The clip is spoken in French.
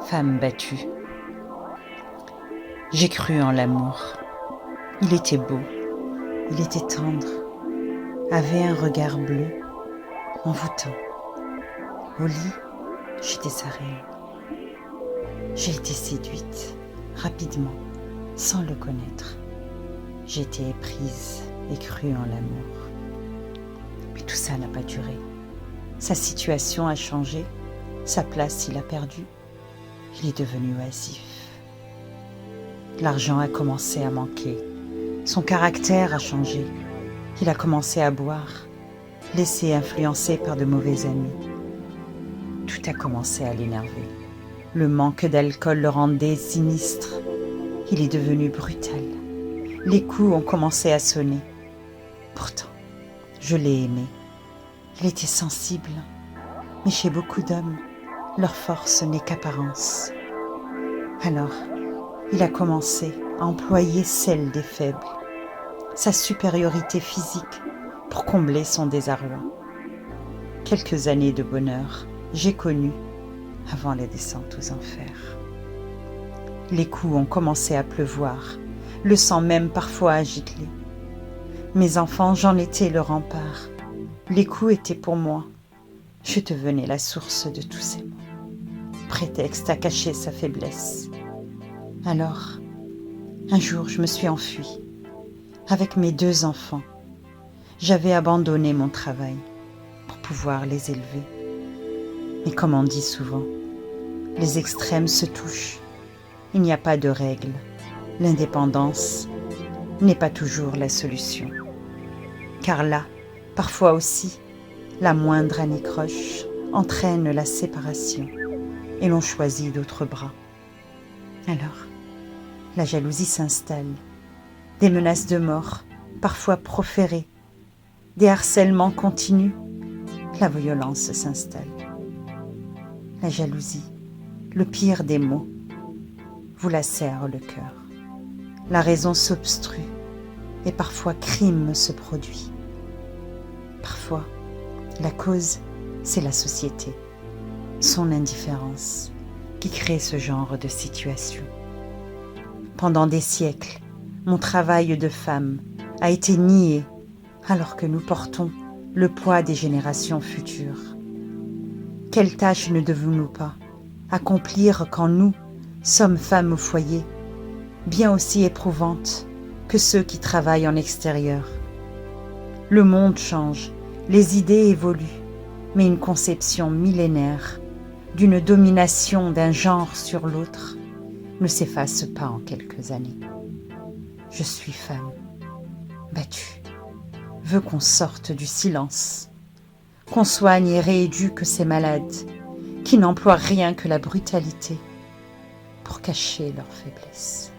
Femme battue. J'ai cru en l'amour. Il était beau, il était tendre, avait un regard bleu, envoûtant. Au lit, j'étais sa reine. J'ai été séduite, rapidement, sans le connaître. J'ai été éprise et cru en l'amour. Mais tout ça n'a pas duré. Sa situation a changé, sa place il a perdu. Il est devenu oisif. L'argent a commencé à manquer. Son caractère a changé. Il a commencé à boire, laissé influencer par de mauvais amis. Tout a commencé à l'énerver. Le manque d'alcool le rendait sinistre. Il est devenu brutal. Les coups ont commencé à sonner. Pourtant, je l'ai aimé. Il était sensible. Mais chez beaucoup d'hommes, leur force n'est qu'apparence. Alors, il a commencé à employer celle des faibles, sa supériorité physique pour combler son désarroi. Quelques années de bonheur, j'ai connu avant les descentes aux enfers. Les coups ont commencé à pleuvoir, le sang même parfois à gicler. Mes enfants, j'en étais le rempart. Les coups étaient pour moi. Je devenais la source de tous ces maux. Prétexte à cacher sa faiblesse. Alors, un jour, je me suis enfuie avec mes 2 enfants. J'avais abandonné mon travail pour pouvoir les élever. Mais comme on dit souvent, les extrêmes se touchent. Il n'y a pas de règle. L'indépendance n'est pas toujours la solution. Car là, parfois aussi, la moindre anicroche entraîne la séparation et l'on choisit d'autres bras. Alors, la jalousie s'installe, des menaces de mort, parfois proférées, des harcèlements continus, la violence s'installe. La jalousie, le pire des maux, vous lacère le cœur. La raison s'obstrue et parfois crime se produit. Parfois, la cause, c'est la société, son indifférence qui crée ce genre de situation. Pendant des siècles, mon travail de femme a été nié alors que nous portons le poids des générations futures. Quelle tâche ne devons-nous pas accomplir quand nous sommes femmes au foyer, bien aussi éprouvantes que ceux qui travaillent en extérieur? Le monde change, les idées évoluent, mais une conception millénaire d'une domination d'un genre sur l'autre ne s'efface pas en quelques années. Je suis femme, battue, veux qu'on sorte du silence, qu'on soigne et rééduque ces malades qui n'emploient rien que la brutalité pour cacher leur faiblesse.